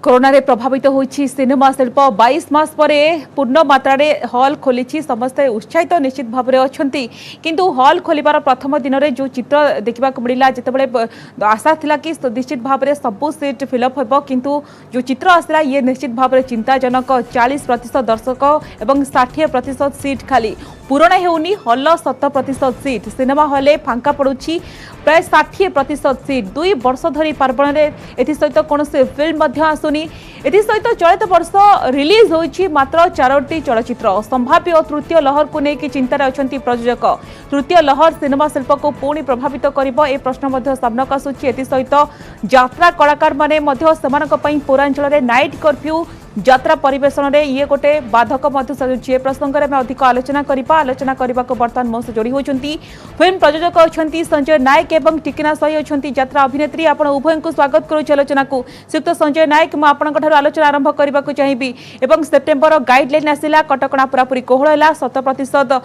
Corona रे प्रभावित होइछि cinema शिल्प 22 मास परे पूर्ण मात्रा रे हॉल खोलिछि समस्ते उत्साहित निश्चित भाव रे अछंती किंतु हॉल खोलिबार प्रथम दिन रे जो चित्र देखिबा को मिलिला जेतेबेले आशा थिला कि निश्चित भाव रे सब सीट फिलअप हेबो किंतु जो चित्र आसला ये निश्चित भाव रे चिंताजनक 40% दर्शक एवं 60% सीट खाली पूरण हेउनी हॉल 7% सीट सिनेमा हॉल फांका पड़ुछि प्राय 60% सीट 2 वर्ष धरी पार्वण रे एथि सहित कोनसे फिल्म मध्य आसुनी एथि सहित चलित वर्ष रिलीज होइछि मात्र 4टी चलचित्र संभाव्य तृतीय लहर को नेकी चिंता रे अछंती प्रयोजक तृतीय लहर सिनेमा शिल्प को पुणी प्रभावित करिवो ए प्रश्न मध्य सामना आसुछि एथि सहित यात्रा कलाकार माने मध्य समानक पई पौरांचल रे नाइट कर्फ्यू यात्रा परिवेशन रे ये गोटे बाधक मध्य सजुछि प्रसंग रे अधिक आलोचना करबा को बर्तमान मो से जोड़ी होचंती फिल्म प्रयोजक अछंती संजय नायक एवं टिकिना सही अछंती यात्रा अभिनेत्री आपण उभय को स्वागत करू आलोचना को श्रीयुक्त संजय नायक म आपन कठार आलोचना आरंभ करबा को चाहिबी एवं सेप्टेम्बर गाइडलाइन आसिला कटकणा पूरा पूरी कोहळ हैला 7%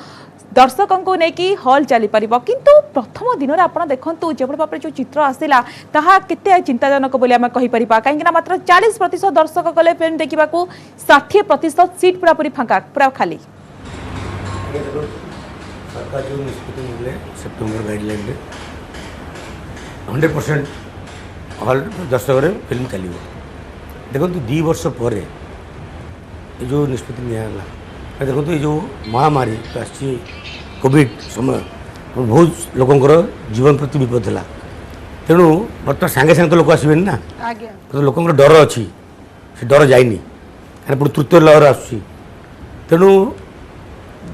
दर्शकों को नेकी हॉल चली पारिबो किंतु प्रथम दिन रे आपण देखंतु जेबड़ बाप जो चित्र आसिला ताहा केते चिंताजनक बोली हम कहि परिबा काहे कि मात्र 40% दर्शक गले फिल्म देखिबा को 60% सीट पूरा पूरी फांका पूरा खाली सरकार जो निष्पत्ति मिले सेप्टेम्बर गाइडलाइन रे 100% हॉल दर्शक रे फिल्म चलिबो देखंतु 2 वर्ष परे जो निष्पत्ति नियाला देखो ये जो महामारी आसी कोविड समय बहुत लोकंर जीवन प्रति विपद है तेणु बर्तमान सांगे सांगे तो लोक आसबे ना तो लोकंर डर अच्छी से डर जाइनी कहीं पुणी तृतीय लहर आसुची तेणु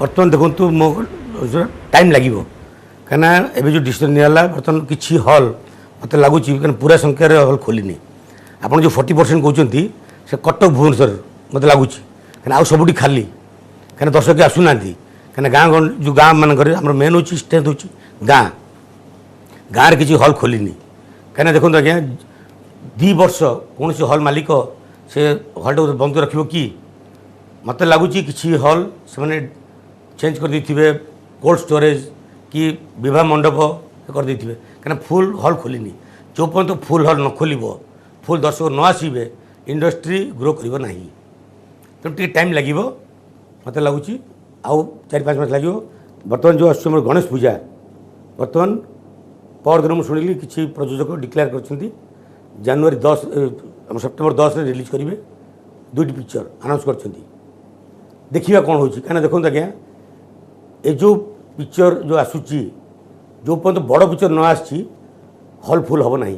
बर्तमान देखो मो टाइम लगे कहीं एवं जो डिसीजन नियाला बर्तमान किसी हॉल मत लगुच पूरा संख्यार हॉल खोलनी आप जो 40% कहते से कटक भुवनेश्वर मत लगुच कहीं आउ सबुठी खाली कहीं दर्शक आसुना कहीं गाँ जो गाँ मानक मेन हूँ स्ट्रेंथ हूँ गाँ गाँव किसी हॉल खोलनी कहीं देखो आज्ञा 2 वर्ष कौन हॉल मालिक से हॉल बंद रखियो कि मत लगुच कि हॉल से चेंज कर देथिबे कोल्ड स्टोरेज कि विवाह मंडप कर देथिबे कहीं फुल हॉल खोलनी जो पर्यंत फुल हॉल न खोल फुल दर्शक न आसबे इंडस्ट्री ग्रो कर ना तेणु टाइम लगे मत लगुच आउ 4-5 मास लगे बर्तमान जो आम गणेश पूजा बर्तमान पर दिन मुझे शुणिली कि प्रयोजक डिक्लेयर कर जनवरी 10 सेप्टेम्बर 10 रिलीज करेंगे 2टी पिक्चर अनाउंस कर देखा कौन हो कहीं देखो आज्ञा ये जो पिक्चर जो आसूची जो पर्यंत बड़ पिक्चर न आसी हॉल फुल हम ना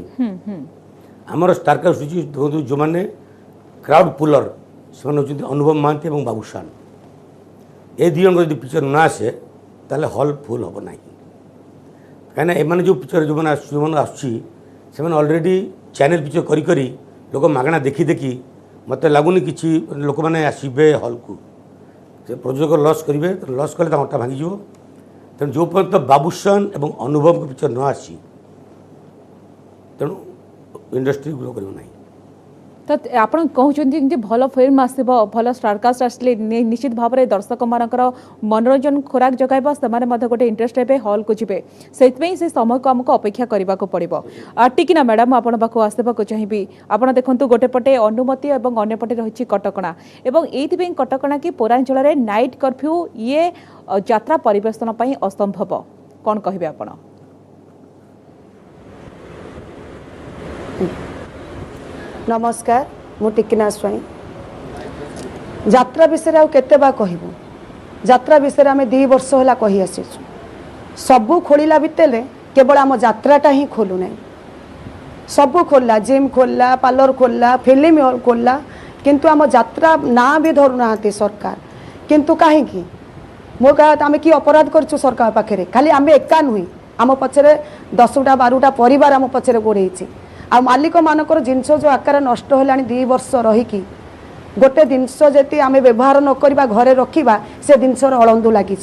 आमर स्टारकास्ट देखो जो मैंने क्राउड पुलर से अनुभव महांती और बाबूशान ये 2 जन यदि पिक्चर न आसे ताले हॉल फुल हम ना कहीं एम जो पिक्चर जो मैंने आसुच्ची ऑलरेडी चैनल पिक्चर करी करी लोक मागणा देखी देखी मत लगुनि कि लोक मैंने आसबे हॉल को प्रयोजक लॉस करेंगे लॉस कले अटा भांगी तेणु जो पर्यंत बाबूशान और अनुभव को पिक्चर न आसी तेणु इंडस्ट्री ग्रो कर ना तो आपण कहते भल फिल्म आसब भल स्टारकास्ट आसले निश्चित भाव में दर्शक मानकर मनोरंजन खोराक जगाइबा से गोटे इंटरेस्ट हे हॉल को जीवे से समय को आमको अपेक्षा करने को पड़ो टिकिना मैडम आपण पाखु आसवाक चाहिए आपड़ देखो गोटे पटे अनुमति और अन्य पटे रही कटकणा और ये कटकणा कि पौरांचल में नाइट कर्फ्यू ये यात्रा परिवेशन असंभव कौन कहे आपण नमस्कार मु टिकिना स्वाई यात्रा विषय आउ केते बा कहबो यात्रा विषय आम 2 वर्ष होला कही आसी सबू खोलिला भितरे केवल आम यात्राटा ही खोलू ना सबू खोलला जिम खोलला पार्लर खोलला फिल्म हॉल खोलला किंतु आम यात्रा ना भी धरू ना सरकार किंतु कहीं मो कह आम कि अपराध करछु सरकार पाखे खाली आम एका नुहे आम पछरे 10टा 12टा परिवार आम पछरे गोड़े आ मालिक मानकर जिनस जो आकार नष्ट है 2 वर्ष रहीकि गोटे जिनस जी आम व्यवहार न करवा घरे रखा से जिनस अड़ंदू लगी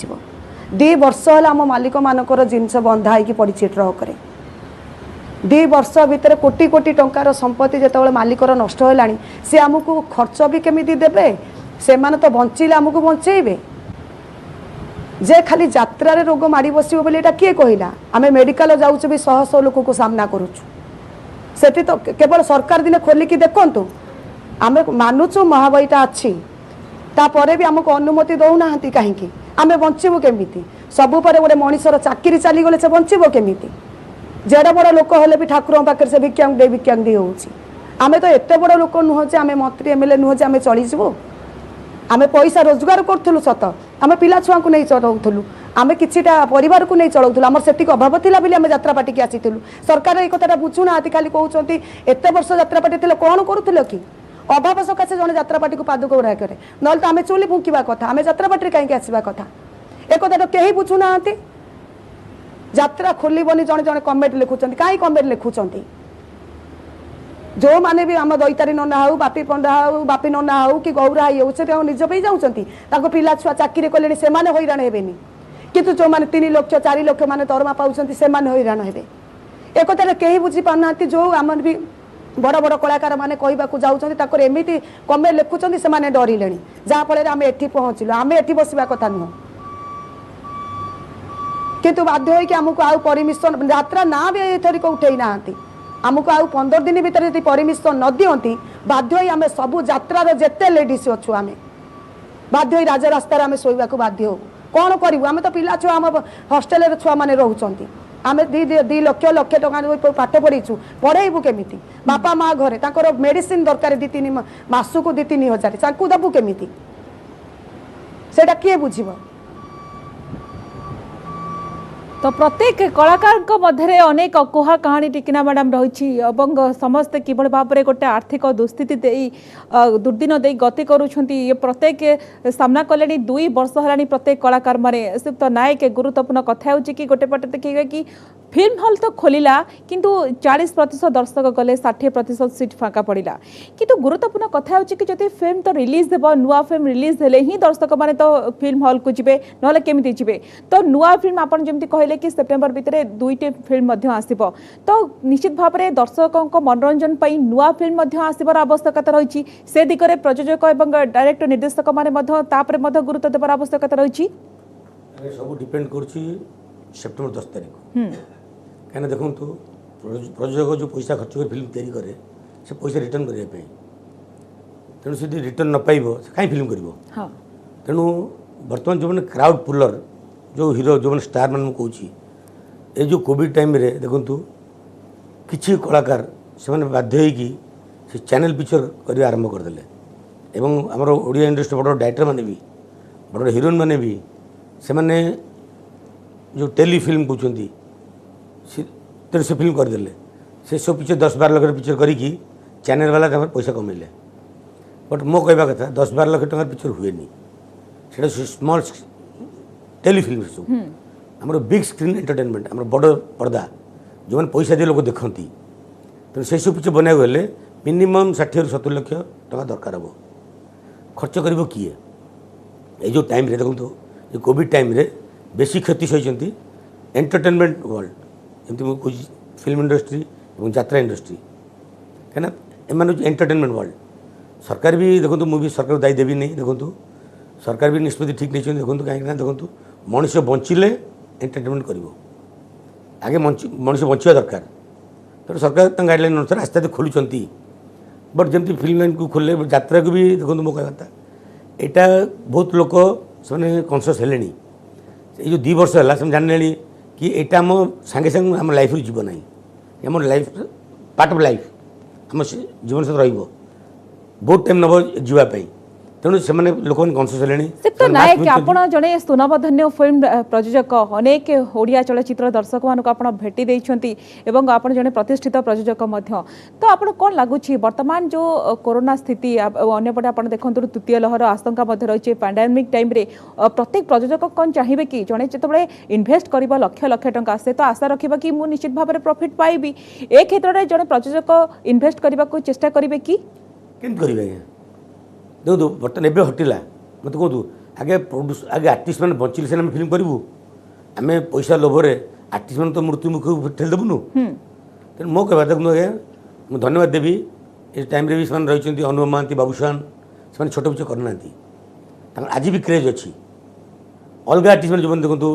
2 वर्ष है आम मालिक मानकर जिनस बंधा हो पड़ी ट्रक 2 वर्ष भितर कोटी कोटी टंकार संपत्ति जो मालिकर नष्ट है सी आमको खर्च भी केमी देवे से तो बंचले आमको बंचेबे जे खाली यात्रा रोग माड़ी बसो बोली किए कहला आम मेडिकल जाऊँ भी 100 लोक को सामना करुचु से तो केवल सरकार दिने खोलिकी देखु आम मानुचु महाबईटा अच्छी तापर भी आमको अनुमति दौना कहीं आम बचबू केमी सबू पर गोटे मनीषर चाकरी चलीगले से बचब केमी जेड़ बड़ लोक हेले भी ठाकुर पाखे से भिक्षांग दी होमें तो एत बड़ लोक नुह जे आम मंत्री एमएलए नुह जे आम चलीजु आम पैसा रोजगार करूँ सत आम पिला छुआ को नहीं चलाऊलु आम किटा परिवार को नहीं चलाऊलु आम से अभाव था बोली आम यात्रा पार्टी की आसीलु सरकार ये कथा बुझुना खाली कहते एत वर्ष यात्रा पार्टी थे कौन करूल कि अभाव सकाशे जड़े यात्रा पार्टी को पादुक उड़ा करे ना तो आम चुली फुंकवा कथा आम यात्रा पार्टी कहीं आसवा कथा एक कथा कहीं बुझुना यात्रा खोलबनी जड़े जड़े कमेंट लिखुं कहीं कमेंट लिखुं जो माने भी आम दैतारी नना हो बापी पंडा हो बापी नना हो कि गौरा हो से निज पे जाऊँच पिला छुआ चाकरी कले से हैरान हेबेनि किंतु जो मैंने 3 लाख 4 लाख मैंने दरमा पाँच से हैरान हे एक कथा कहीं बुझी पाना जो आम भी बड़ बड़ कलाकार मैंने कहवाक जाऊँच एमती कमेंट लिखुं से डरिले जहाँफल आम एटी पहुँचलु आम एटी बसवा कथा नुह किंतु बाध्य होगी आमको आउ परमिशन यात्रा ना भी एथरिक उठे ना आमको आउ 15 दिन भीतर यदि परमिशन न दिंती बाध्य आम सबू यात्रार जिते लेडीज अच्छु आम बाध्य राज रास्तार आम शोवा बाध्य हो कौन करूँ आम तो पिला छुआ आम हस्टेल छुआ मैंने रोचान आम 2 लक्ष लक्ष टका पाठ पढ़ीचु पढ़ेबू केमी बापा माँ घरे मेडिसिन दरकार 2-3 मासक 2-3 हजार दबू केमी से किए बुझब तो प्रत्येक कलाकार मध्य अनेक कुहा कहानी टिकिना मैडम रही समस्ते किभली भाव में गोटे आर्थिक दुस्थिति दुर्दिन दे गति करुँच ये प्रत्येक सामना कले 2 वर्ष है प्रत्येक कलाकार माने श्रीयुक्त नायक गुरुत्वपूर्ण कथा हो कि गोटे पटे देखिए कि फिल्म हल तो खोलिला किंतु 40% दर्शक गले 60% सीट फाँका पड़ा किंतु गुरुत्वपूर्ण कथा हो कि जब फिल्म तो रिलीज देव नुआ फिल्म रिलीज हेले ही दर्शक मैंने तो फिल्म हल को जी ना केमी जी तो नुआ फिल्म आपड़ जमी कहले कि सेप्टेम्बर भितर 2टी फिल्म आसिबो तो निश्चित भाव में दर्शकों मनोरंजन पर नुआ फिल्म आसबार आवश्यकता रही से दिगरे प्रयोजक और डायरेक्टर निर्देशक मैंने गुरुत्व देवार आवश्यकता रही सब डिपेंड कर सेप्टेम्बर 10 तारीख कहीं देखो प्रयोजक जो पैसा खर्च कर फिल्म तैयारी करे से पैसा रिटर्न करने तेणु से रिटर्न न पाइब कहीं फिल्म कर तेणु बर्तमान जो मैंने क्राउड पुलर जो हीरो जो मैंने स्टार मान कौच ये जो कोविड टाइम रे देखु किसी कलाकार से बाध्य से चैनल पिक्चर कर आरंभ करदे एवं आमर ओडिया इंडस्ट्री बड़ डायरेक्टर मैंने भी बड़ हिरोइन मैंने भी से मैंने जो टेली फिल्म कहते तेणु से फिल्म करदे से सब पिक्चर 10-12 लाख पिक्चर करी चैनल वाला पैसा कमेले बट मो कहवा कथा 10-12 लाख टकर पिक्चर हुए से स्मॉल टेलीफिल्म सब आम बिग स्क्रीन एंटरटेनमेंट आम बड़ पर्दा जो मैंने पैसा दिए लोग देखती तेणु से सब पिक्चर बनाया गले मिनिमम 60-70 लाख टका दरकार हे खर्च कर किए ये जो टाइम रे देखो ये कोविड टाइम रे बेसी क्षति सही एंटरटेनमेंट वर्ल्ड जमी कह फिल्म इंडस्ट्री और यात्रा इंडस्ट्री कहीं एम एंटरटेनमेंट वर्ल्ड सरकार भी देखो मुझे सरकार दायी देवी नहीं देखो सरकार भी निष्पत्ति ठीक नहीं देखो कहीं देखो मनुष्य बंचिले एंटरटेनमेंट कर आगे मनुष्य बचा दरकार तेणु सरकार गाइडलाइन अनुसार आस्ते आस्ते खोलुंट बट जमी फिल्म लाइन को खोले यात्रा को भी देखो मो कहता यहाँ बहुत लोग से कनसीयस हेले ये जो 2 वर्ष है से जाने कि यहाँ आम सांगे सांगे आम लाइफ जीव ना आम लाइफ पार्ट ऑफ लाइफ आम जीवन सहित रही बहुत टाइम नब जीवाई तेणु से लोक कनसीयस हेले नायक आपण जड़े सुनामधन्य फिल्म प्रयोजक अनेक ओडिया चलचित्र दर्शक मानक आप भेटी देइछंती एवं आप जड़े प्रतिष्ठित प्रयोजक तो आपन कौन लगुच वर्तमान जो कोरोना स्थिति अंपटे आप देखो तृतीय लहर आशंका रही है पैंडेमिक टाइम रे प्रत्येक प्रयोजक कौन चाहिए कि जड़े जिते इन्वेस्ट कर लक्ष लक्ष टंका से तो आशा रखा कि मुझे निश्चित भाव में प्रॉफिट पाइबी ए क्षेत्र में जड़े प्रयोजक इन्वेस्ट करने को चेष्टा करेंगे कि देखो बर्तमान एवं हटिला मत कहूँ आगे प्रोड्यूस आगे आर्टिस्ट मैंने बचिले से फिल्म करूँ आम पैसा लोभर आर्टिस्ट मैंने तो मृत्यु मुख ठेलदेबुनु तेणु मो कह देखो आज्ञा मुझे धन्यवाद देवी ये टाइम भी से रही अनुभ महांती बाबूशान से छोट पिक्चर करना आज भी क्रेज अच्छी अलग आर्टिस्ट मैंने जो देखो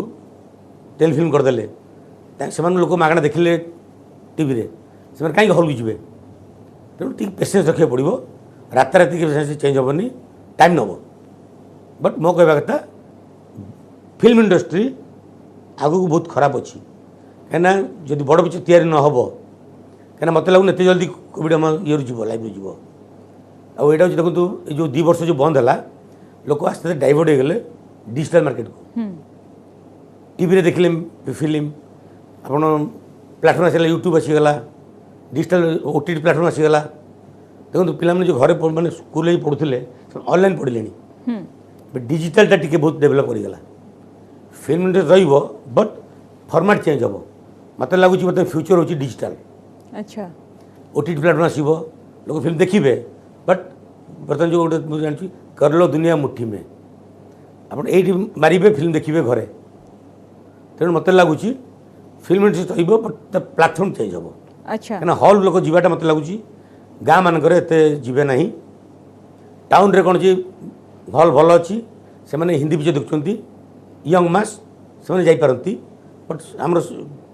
टेलीफिल्म करदे से लोक मागणा देखिले टीवी से कहीं हल जी तेणु ठीक पेसेंस रखा पड़ो राताराति के चेंज हेनी टाइम नब बट मो कहवा कथा फिल्म इंडस्ट्री आगू बहुत खराब अच्छी कहीं जब बड़ पिक्चर तैयारी न हम कहीं मत लगुन एत जल्दी कोविड आम ये जीव लाइफ जीव आईटा देखो ये जो 2 वर्ष जो बंद है लोक आस्ते आस्ते डाइवर्ट हो गले डिजिटल मार्केट को टीवी देखिले फिल्म आपन प्लाटफर्म आसला यूट्यूब आसीगला डिजिटल ओटीटी प्लाटफर्म आसीगला देखो पिला जो घरे मैंने स्कूल पढ़ुले ऑनलाइन पढ़िले डिजिटलटा टी बहुत डेभलप करगला film industry but format change हम मत लगुच मतलब फ्यूचर हो डिजिटल अच्छा ओटीटी प्लाटफर्म आसो लोग फिल्म देखिए बट बर्तमान जो गोटे जानी कर लो दुनिया मुट्ठी में आप मारे फिल्म देखिए घरे तेणु मत लगुच फिल्म इंडस्ट्री रही बट द प्लाटफर्म चेंज हम अच्छा कहीं हॉल लोक जावाटा मत लगुच गाँ मानक जीवे ना टाउन रे कौन हॉल भल अच्छी से मैंने हिंदी पिक्चर देखुं यंग मास से जापारती बट आम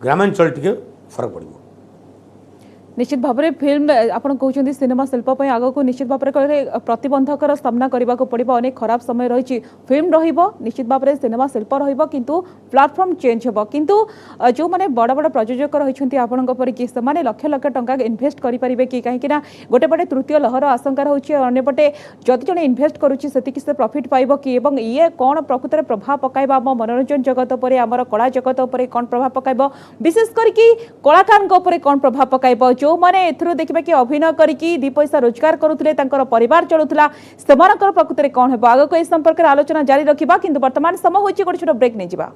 ग्रामांचल टी फरक पड़ो निश्चित भाव में फिल्म आपन कहते सिनेमा शिल्प आग को निश्चित भाव में प्रतिबंधकर सामना करने को पड़ो अनेक खराब समय रही फिल्म निश्चित भाव में सिनेमा शिल्प किंतु प्लाटफर्म चेंज हो किंतु जो मैंने बड़ बड़ प्रयोजक रही आपण परिकी से लक्ष लक्ष टंका इनभेस्ट करेंगे कि कहीं गोटे पटे तृतीय लहर आशंका रही अंपटे जदि जड़े इनभेस्ट करुच्ची से प्रॉफिट पाइब कि ये कौन प्रकृत में प्रभाव पकाइब आम मनोरंजन जगत पर आम कला जगत पर कौन प्रभाव पकाइब विशेष करके कलाकार कौन प्रभाव पकाइब जो मैंने एथरो देखिबा कि अभिनय करिकी 2 पैसा रोजगार करुथिले तांकर परिवार चलुथिला सेमानकर प्रकृति रे कोन हेबा आगो को इस संपर्क रे आलोचना जारी रखिबा किंतु वर्तमान समय होची गोटे छोट ब्रेक नै जिबा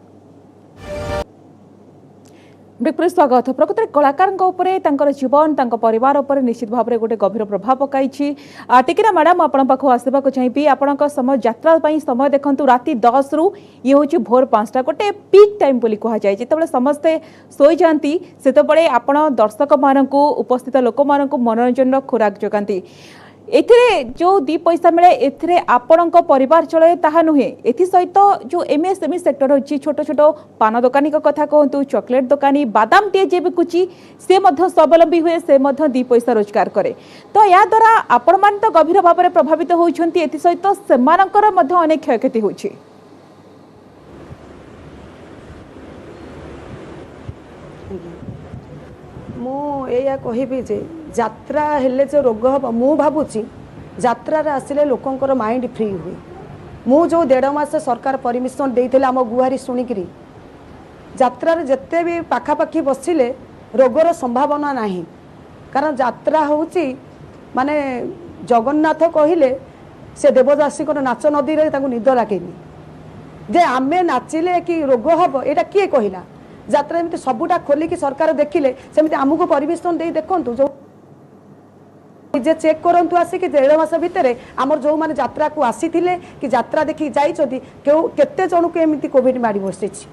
ब्रेक पर स्वागत प्रकृति कलाकार तांकर जीवन तांकर परिवार उपर निश्चित भाव में गोटे गभीर प्रभाव पकाई टिकिना मैडम आपण पाखु आसवा चाहिए आपण समय यात्रा समय देखु राति 10 रु ये हूँ भोर 5टा गोटे पीक टाइम बोली कह जाए जिते समस्ते शोई जाती से आपण दर्शक मानक उपस्थित लोक मानक मनोरंजन खोराक जगाती एथिरे जो 2 पैसा मिले एथिरे आपणक परिवार चले ताहा नुहे एथि सहित जो एमएसएमई सेक्टर होची छोट छोट पान दुकानी को कथा कहतु चॉकलेट दुकानी बादाम टे जे बिकुची से मध्य स्वावलंबी हुए से मध्य 2 पैसा रोजगार करे तो या द्वारा आपण मान तो गभीर भाव में प्रभावित होउछंती एथि सहित सेमानकर मध्य अनेक क्षयक्षति होउची मु एया कहिबी जे यात्रा हेले जो रोग हम मु भावुची यात्रा रे आसिले लोकंकर माइंड फ्री हुए मु जो 1.5 मास सरकार परमिशन देइथिले आम गुहारी सुनिकरी यात्रा रे जत्ते भी पाखापाखी बसिले रोगर संभावना नाही कारण यात्रा होउची माने जगन्नाथ कहिले से देवदासी को नाच नदी रे ताकू निद लागेनी जे आमे नाचिले कि रोग हब एटा किए कहिला यात्रा एमती सबुटा खोलिकी सरकार देखिले सेमती आमको परमिशन दे देखंतु जो जे चेक करंतु आसिक 1.5 मास भितर आमर जो माने यात्रा को आसीथिले कि यात्रा देखि जाइछथि केते जन को एमती कोविड मारी बसिछि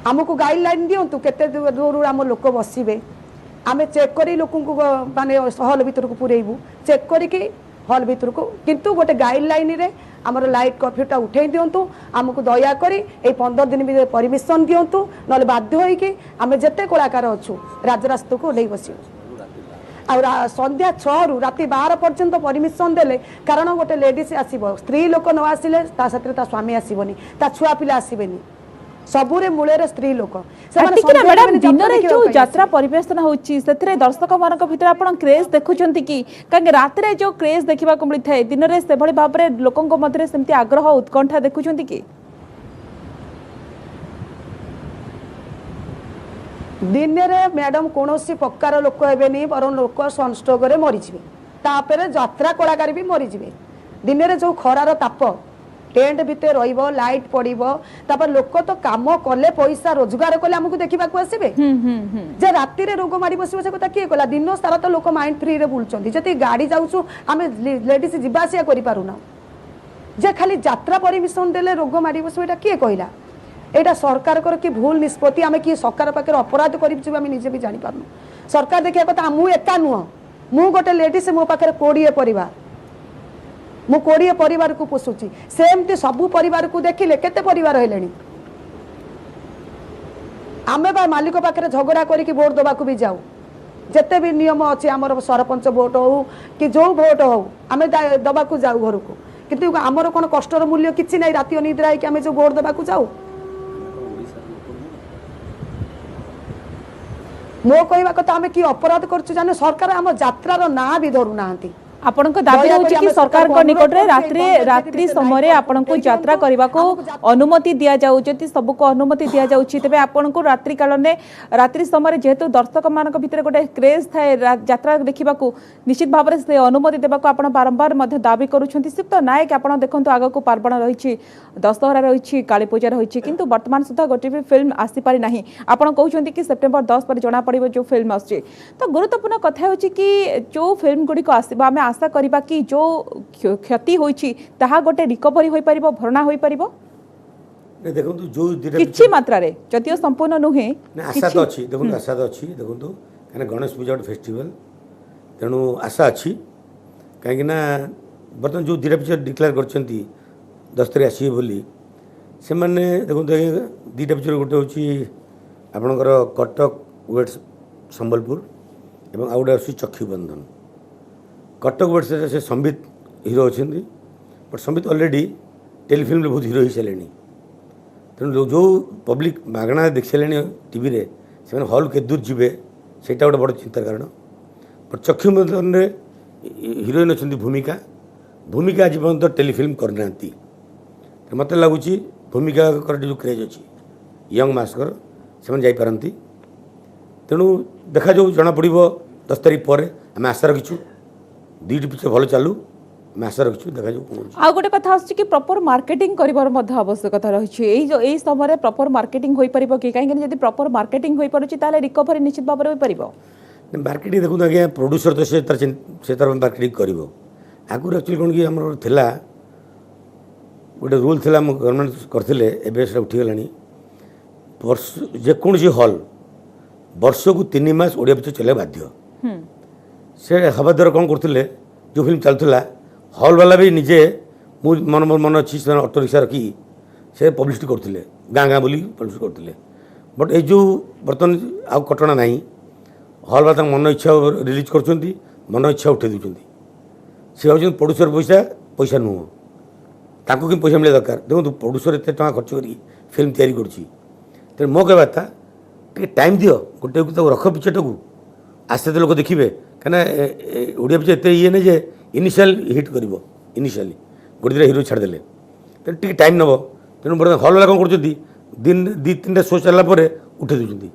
आमको गाइडलाइन दियंतु केते दूर आम लोक बसिबे आमे चेक करी लोक को माने हॉल भीतर को पुरेइबु चेक करी कि हॉल भीतर को किंतु गोटे गाइडलाइन रे आमर लाइट कर्फ्यूटा उठे दिंतु आमको दया करी ए 15 दिन भी परमिशन दिंतु ना बाध्य होइकि आमे जते कलाकार अच्छु राजरास्ता को नहीं बसु आ संध्या 6 रु राति 12 पर्यंत परमिशन देले कारण गोटे लेडीज आसीबो स्त्री लोक न आसिले ता साथे ता स्वामी आसीबनी ता छुआ पिला आसीबेनी सबुरे मूले स्त्री लोक मैडम दिन रे जो यात्रा परिवेशन होची सेथरे दर्शक मानक भितर आपण क्रेज देखुचंती कि कागे रात रे जो क्रेज देखिबा को मिली थाए दिन रे से भली भाव रे लोकन को मधरे सेमती आग्रह उत्कंठा देखुचंती कि दिन रे मैडम कोनोसी प्रकार लोक हेबेनी बरन लोक सनस्ट्रोक रे मरि जिवे तापरे यात्रा कलाकार भी मरि जिवे दिन रे जो खरार ताप टेंट भितर रहिबो लाइट पड़िबो तापर लोक तो काम कले पैसा रोजगार कले हमकु देखिबा को आसीबे जे राति रे रोग मारी बसिबो से कथा किए कला दिन सारा तो लोक माइंड फ्री रे बुलचंदी जति गाड़ी जाउछु आमे लेडीज जिबासिया करि पारुना जे खाली यात्रा परमिशन देले रोग मारी बसिबो एटा किए कहिला एटा सरकार कर कि भूल निष्पत्ति आमे कि सरकार पाखे अपराध करि जिबा आमे निजे भी जानि पारनु सरकार देखिया कथा मु एका नुह मु गोटे लेडीज मो पाखे 20 परिवार मु 20 परिवार को पोषुची सेमती सबू परिवार को देखिले केते परिवार हेलेनी आमे बा मालिक पाखे झगड़ा करिक वोट दबा को भी जाऊ जिते भी नियम अच्छे आमर सरपंच भोट हो कि जो भोट हो आम दबा जाऊ घर को किंतु आमर कौन कष्टर मूल्य किसी ना राति अनिद्रा है आम जो भोट देवा जाऊ मो कहवा कथा आम कि अपराध कर सरकार आम यात्रार ना भी धरू ना आपनको दाबी होची कि सरकार को निकट रे रात्रि समय रे आपनको यात्रा करबा को अनुमति दिया जाउ जति सब को अनुमति दिया जाउची तबे आपनको रात्रि काल ने रात्रि समय रे जेहेतु दर्शक मानक भितर गोटे क्रेज थाए यात्रा देखिबा को निश्चित भाव रे से अनुमति देबा को आपण बारंबार मध्ये दाबी करूछंती सिप्त नायक आपण देखंतु आगो को पार्वण रहिछि दशहरा रहिछि काली पूजा रहिछि किंतु वर्तमान सुधा गोटे भी फिल्म आसी पारि नाही आपण कहउछंती कि सेप्टेम्बर 10 पर जणा पड़िबो जो फिल्म आछी तो गुरुत्वपूर्ण कथा होछि कि जो फिल्म गुडी को आसीबा हमें आशा करिबा कि जो क्षति होइछि ताहा गोटे रिकवरी होई परिबो भरणा होई परिबो ने देखंतु जो किछि मात्रा रे जतियो संपूर्ण नुहे आशा तो अछि देखंतु आशा तो अछि देखंतु काने गणेश पूजा फेस्टिवल तेणु आशा अछि काहे ना बर्तन जो दिरा पिक्चर डिक्लेयर करछंती 10 तारिख आसी बोली से माने देखंतु दीटा पिक्चर गोटे होछि आपनकर कटक वेट्स संबलपुर एवं आउडा अछि चक्षु बंधन कटक वेट्स से संबित हीरो अच्छी बट संबित ऑलरेडी टेलीफिल्म बहुत हीरो हो सारे तेणु जो पब्लिक मागणा देख सारे टीवी रे से हॉल के दूर जीवे से गोटे बड़ चिंतार कारण बट चक्षु बंधन हीरोइन अच्छा भूमिका भूमिका आज पर्यटन टेलीफिल्म करना मत लगुच भूमिका जो क्रेज अच्छी यंग मास्कर से जापारती तेणु देखा जो जना पड़ 10 तारिख पर आम आशा रखीचु दुईटी पिक्चर भल चालू आम आशा रखीचु देखा जो आ गोटे कथा आछि कि प्रॉपर मार्केटिंग करिवार मध्य आवश्यकता रहिछि एई जो एई समय प्रॉपर मार्केटिंग होई परिबो कि काहे जदि प्रॉपर मार्केटिंग होई परुछि ताले रिकवरी निश्चित भाव रे होई परिबो मार्केटिंग देखु आज्ञा प्रोड्यूसर तो से तार मार्केटिंग करिवो आगुर एक्चुअली कोन कि हमर थिला गोटे रूल थिला गवर्नमेंट करथिले एबे से उठी गलानी वर्ष जे कोनसी हॉल वर्ष को 3 मास ओडिया पिक्चर चले बाध्य से हवा द्वारा कौन करते जो फिल्म चलता हॉल वाला भी निजे मन अच्छी से ऑटो रिक्शा रखी से पब्लिसिटी करते गाँ गाँ बोली पब्लिसिटी करते बट ये जो बर्तमान आउ कटना ना हॉल वाला मन इच्छा रिलीज कर मन इच्छा उठे दूसरी सी भाई प्रोड्यूसर पैसा पैसा नुह ताको कि पैसा मिले दरकार देखो प्रोड्यूसर एत खर्च कर फिल्म तैयारी कर मो कहवा था टे टाइम दियो गोटे रख पिक्चर को आस्ते लोक देखिए कहीं ओडिया पिक्चर एत ये नहीं जे इनिशियल हिट कर इनिशियली गोटे दिन हिरो छाड़देले टे टाइम नब तेणु बर्तमान हल वाला कौन कर दिन 2-3टा शो चलापर उठे दूसरी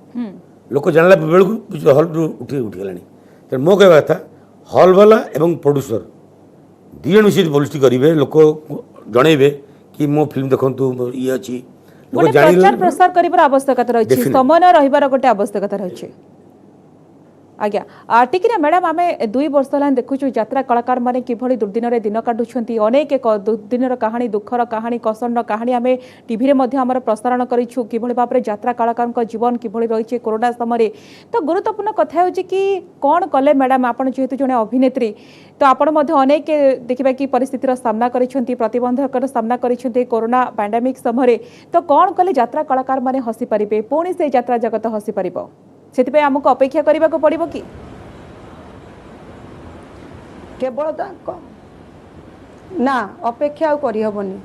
लोक जानला बेलू हल उठीगला तेणु मो कहवा था हल वाला एवं प्रोड्यूसर दी जन मिसी पब्लिसिटी करेंगे लोक जनइबे कि मो फिल्म देखु ये अच्छी लोक प्रचार प्रसार करिवार आवश्यकता रही समय रहिबार गोटे आवश्यकता रही आज्ञा टिकी ना मैडम आम 2 वर्ष है देखुचु यात्रा कलाकार मैंने किभली दुर्दिन में दिन काटुंट अनेक दुर्दिन कहानी दुखर कहानी कसंड कहानी आम टीवी में प्रसारण करूँ किभली भाव में यात्रा कलाकार जीवन किभली रही कोरोना समय तो गुरुत्वपूर्ण कथा होची कि कौन कले मैडम आप जेहेतु जड़े अभिनेत्री तो आपण अनेक देखा कि परिस्थितिर सामना करिसेंती प्रतिबंधकर सामना करिसेंती कोरोना पैंडेमिक समय तो कौन कले यात्रा कलाकार मैंने हसी पारे पुणी से यात्रा जगत हसी पार से आमको अपेक्षा करने को पड़ो कि केवल ना अपेक्षा करहबनी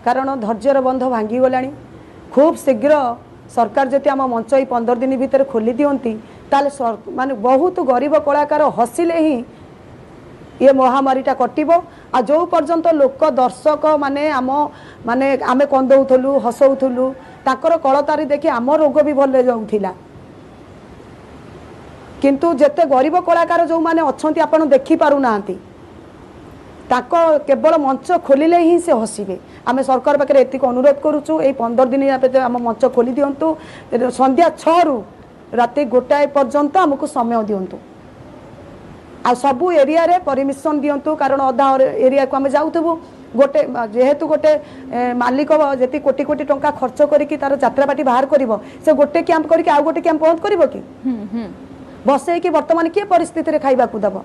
कारण धैर्यर बंध भांगी गला खूब शीघ्र सरकार जति आम मंच 15 दिन भितर खोली दिंती ताले माने बहुत गरीब कलाकार हसिले ही ये महामारीटा कटिबो आ जो पर्यंत लोक दर्शक माने आम माने आमे कंदौथलु हसौथलु ताकर कलतारी देखि आम रोग भी भले जाउथिला किंतु जेते गरीब कलाकार जो माने अच्छी आप देखी पारु नांती ताको केवल मंच खोलिले ही से हसिबे आमे सरकार पाखे एतिक अनुरोध करूचु ए 15 दिन आम मंच खोली दिंतु संध्या 6 रु राति 1 पर्यंत आमको समय दिंतु आ सबू एरिया रे परमिशन दिंतु कारण अधा एरिया को आम जाऊथबु गोटे जेहेतु गोटे मालिक जी कोटी कोटी टंका खर्च करके तार यात्रापाटी बाहर करिवो से गोटे कैंप करके आउ गोटे कैंप बंद करिवो कि बसे कि वर्तमान किए परिस्थिति रे खाइबा को दब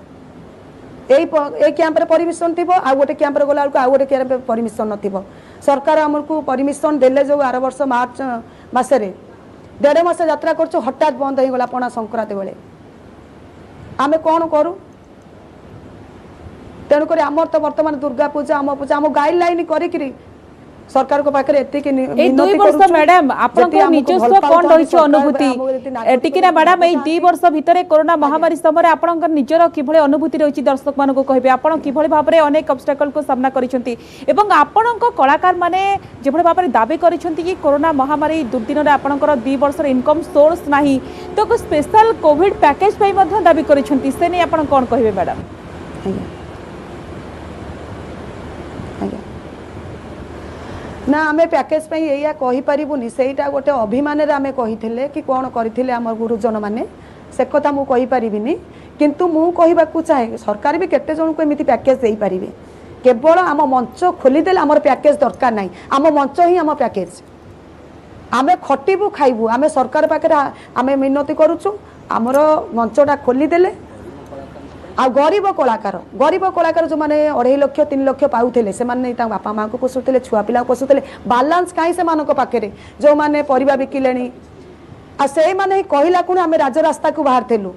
ए कैंप रे परमिशन थिबो आ गोटे कैंप रे गला आ गोटे कैंप रे परमिशन नथिबो सरकार हमको परमिशन देले जो 8 वर्ष मार्च मासरे 1.5 मास यात्रा करछु हठात बंद हो गला पणा संक्रांति बेले आमे कौन करूँ तेणुक आमर तो बर्तमान दुर्गा पूजा आम पूजा आम गाइडलाइन करी सरकार को पाखरे एतिक ए 2 वर्ष मैडम आपनकर निजस्व कोन रहिछ अनुभूति टिकिना मैडम ए 2 वर्ष भितरे कोरोना महामारी समय आपनकर निजर किभळे अनुभूति रहिछि दर्शक मान को कहबे आपण किभळे भाबरे अनेक ऑब्स्टेकल को सामना करिसंती एवं आपनक कलाकार माने जेभळे भाबरे दाबी करिसंती कि कोरोना महामारी दुर्दिन रे आपनकर 2 वर्ष रे इनकम सोर्स नाही तो को स्पेशल कोविड पैकेज पई मध्ये दाबी करिसंती से नै आपण कोन कहबे मैडम ना आमे पैकेज पे या कहि परिबुनी सेटा गोटे अभिमान रे आमे कहिथिले कि कोन करिथिले हमर गुरुजन माने से कथा मु कहि परिबिनी किंतु मु कहिबा को चाहे सरकार भी केते जन को एमिति पैकेज देई परिबे केवल आम मंच खोली देले हमर पैकेज दरकार नाही आम मंच ही आम पैकेज आमे खटिबु खाइबु आमे सरकार पाखरे आमे मिनती करूछु हमर मंचटा खोली देले आ गरीब कलाकार जो माने 2.5 लाख 3 लाख पाउथिले से माने ता बापा मां को पोसुथिले छुआ पिला को पोसुथिले बैलेंस काई से मानको पाखरे जो माने परिबा बिकिलेनी आ से माने कहिला कुने हमें राज रास्ता को बाहर थेलु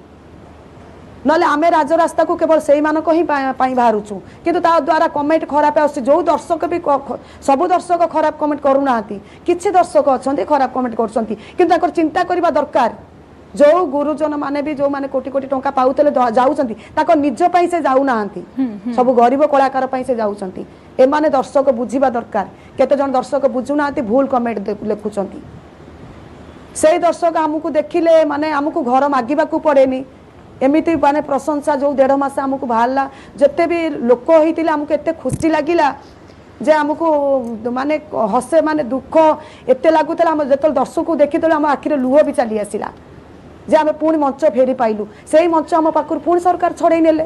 नले आमे राज रास्ता को केवल सेई मानको ही पाई बाहरुछु किंतु ता द्वारा कमेंट खराब आसी जो दर्शक भी सब दर्शक खराब कमेंट करू नाहंती किछि दर्शक अछंती खराब कमेंट करछंती किंतु ताकर चिंता करबा दरकार जो गुरुजन माने भी जो माने कोटी कोटी टंका पाउतले जाउछंती ताको निज पई से जाउ नाहंती सब गरीब कलाकार पई से जाउछंती ए माने दर्शक बुझिबा दरकार केते जन दर्शक बुझु नाहंती भूल कमेंट लेखुछंती से दर्शक हमकु देखिले माने हमकु घर मागिबा को पड़ेनी एमिति माने प्रशंसा जो 1.5 मास हमकु भाला जते भी लोक होइतिले हमकु एते खुशी लागिला जे हमकु माने हसे माने दुख एते लागुतला हम जेतल दर्शक को देखितले हम आखिरे लुह भी चली आसिला जे आमे पुणी मंच फेरी पाइलु सेही मंच आम पाखर पुणी सरकार छड़े नेले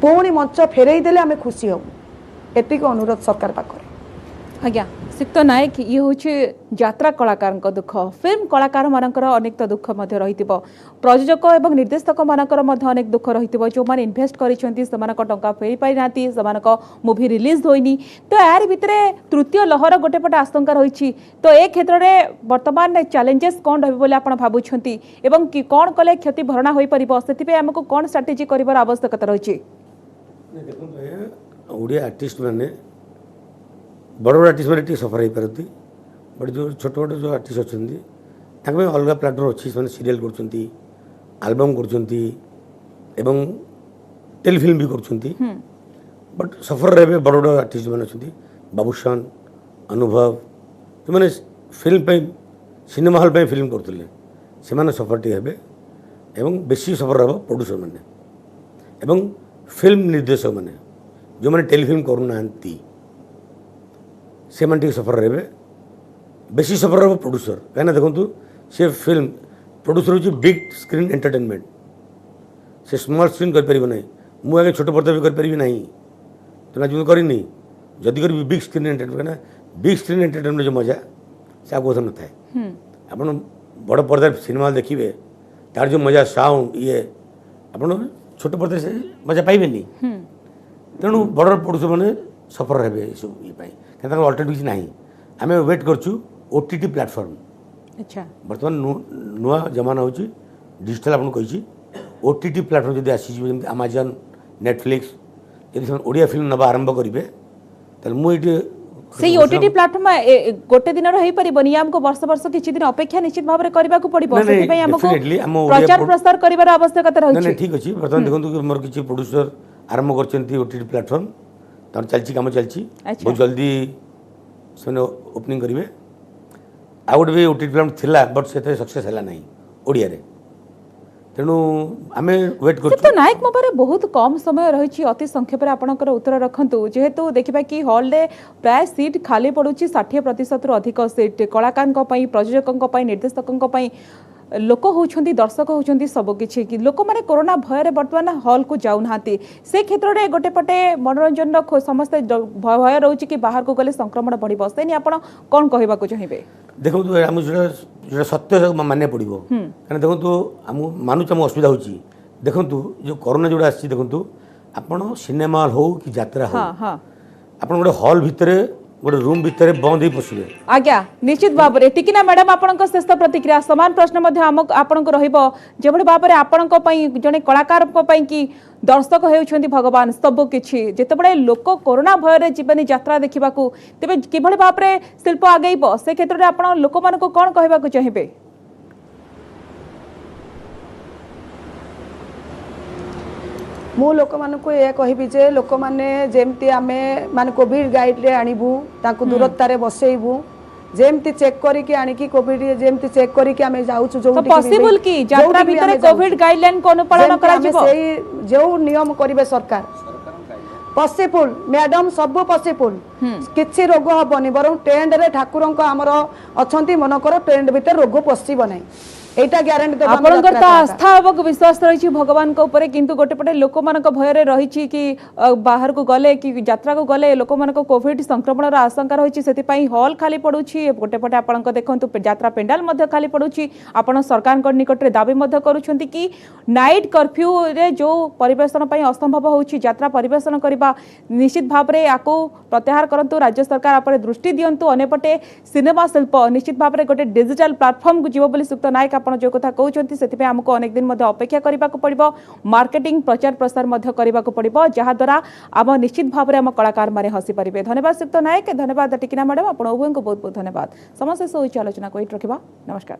पुणी मंच फेरई देले आमे खुशी हो एतिक अनुरोध सरकार पाखर आज्ञा सिक्त नायक ये हूँ यात्रा कलाकार दुख फिल्म कलाकार मानकर अनेक तो दुख रही प्रयोजक और निर्देशक मानकर अनेक दुख रही जो मैंने इन्वेस्ट कर फेरी पाई ना मूवी रिलीज होनी तो यार भितर तृतीय लहर गोटे पटे आशंका रही तो ए क्षेत्र में वर्तमान चैलेंजेस कौन रहा भावुंट एवं कौन कले क्षति भरणा हो पार से आमको कौन स्ट्राटेजी कर आवश्यकता रही आर्टिस्ट मैंने बड़ बड़ आर्टिस्ट मैंने सफर हो पारती बट जो छोट छोट जो आर्टिस्ट अच्छा अलग प्लाटफर्म अच्छी से सीरियल करबम कर टेलीफिल्म भी कर बट सफर रहे बड़ बड़ आर्टिस्ट मैंने अच्छा बाबूशान अनुभव जो मैंने फिल्म सिनेमा हॉल पे फिल्म करते से सफर टी हे बेसी सफर रहा प्रोड्यूसर मैंने फिल्म निर्देशक मैंने जो मैंने टेलीफिल्म करूना से man सफर रहे बेसी सफर रहा प्रोड्यूसर कहीं देखो से फिल्म प्रोड्यूसर हूँ बिग स्क्रीन एंटरटेनमेंट से स्मॉल स्क्रीन कर ना मुझे छोट पर्दा भी करी ना तो ना जो करनी जदि कर बिग स्क्रीन एंटरटेनमेंट ना बिग स्क्रीन एंटरटेनमेंट जो मजा से आगे न था आप बड़ पर्दा सिनेमा देखिए तार जो मजा साउंड ये आप छोट पर्दा से मजा पाइबे तेणु बड़ प्रोड्यूसर मैंने सफर रहे सब ये अल्टरनेटिव किसी ना आम वेट करूँ OTT प्लेटफॉर्म अच्छा बर्तमान नुआ जमाना हो डिजिटल आपको कही OTT प्लेटफॉर्म जब आसी Amazon Netflix यदि ओडिया फिल्म नवा आरंभ करेंगे तो मुझे से OTT प्लेटफॉर्म गोटे दिन रही परिबनी हमको वर्ष वर्ष किछि दिन अपेक्षा निश्चित भाव में करबा को पड़िबो सेति पई हमको प्रचार प्रसार करिवार आवश्यकता रही ठीक अछि बर्तमान देखंतु मोर किछि प्रोड्यूसर आरंभ करचंती OTT प्लेटफॉर्म तर चलछि काम चलछि बहुत जल्दी से ओपनिंग करेंगे आ गोटे भी OTT प्लेटफॉर्म थिला बट से सक्सेस है ना ओडिया रे तेणु आम वेट कर नायक मोबाइल बहुत कम समय रही अति संक्षेप में आपंकर उत्तर रखु जेहेतु देखा कि हॉल रे प्राय सीट खाली पड़ू 60% अधिक सीट कलाकार प्रयोजकों निर्देशकों लोक होती दर्शक होती सबकि लोक मैंने कोरोना भय बर्तमान हॉल को जाऊना से क्षेत्र में गोटे पटे मनोरंजन समस्ते भय रोचे कि बाहर को गले संक्रमण बढ़ से आप कौन कहवाक चाहिए देखो आम जो सत्य मानने पड़ो कहीं देखो आम मानुच आम असुविधा हो देखु जो कोरोना जोड़ा देखु आप सिनेमा हॉल हो कि यात्रा हो आप गोटे हॉल भितर गोटे रूम भितर बंद ही पशिबे। आज्ञा निश्चित भाव में टिकिना मैडम आपण शेष प्रतिक्रिया सामान प्रश्न आपण जो भाव में आपण जड़े कलाकार कि दर्शक होती भगवान सबु किछि जिते लोक कोरोना भय जीवन यात्रा देखा तेज कि भाव में शिल्प आगे से क्षेत्र में आप लोक मान कौन कहवाक चाहिए? मु लोक मानक ये कहबी जे लोक माने जेमती आमे मान कोविड गाइड रे आनिबू ताकू दूरता रे बसेइबू जेमती चेक करी के आनी की कोविड जेमती चेक करी के आमे जाउछु जो पॉसिबल की यात्रा भीतर कोविड गाइडलाइन को अनुपालन करा जिवो सेही जो नियम करिवे सरकार पॉसिबल मैडम सब पॉसिबल किछि रोग हबनी बरं टेंड रे ठाकुरन को हमर अछंती मन कर टेंड भीतर रोग पसिबो नै एटा ग्यारंटी देबा आपनकर तो आस्था और विश्वास रही भगवान को ऊपर किंतु गोटे पटे लोक मान भय रही कि बाहर को गले कि यात्रा को गले लोक मान कोविड संक्रमण आशंका रही से हॉल खाली पड़ुछि गोटे पटे आपण देखु यात्रा पेंडाल खाली पड़ुछि आपण सरकार निकट में दाबी करुछंती कि नाइट कर्फ्यू रे जो परिवेशन असंभव होछि यात्रा परिवेशन करबा निश्चित भाव में याकू प्रत्याहार करंतु राज्य सरकार आपरे दृष्टि दियंतु अनेपटे सिनेमा शिल्प निश्चित भाव में गोटे डिजिटल प्लेटफॉर्म को जीव बोली सुक्त नायक आपण जो कथा कहउछंती सेति पे हमको अनेक दिन मध्ये अपेक्षा करबा को पड़िबो मार्केटिंग प्रचार प्रसार मध्ये करबा को पड़िबो जहा द्वारा आम निश्चित भाव में आम कलाकार माने हसी परिबे। धन्यवाद सुक्त नायक, धन्यवाद टिकिना मैडम, आपण उभय को बहुत बहुत धन्यवाद। समस्त से आलोचना को रखिबा। नमस्कार।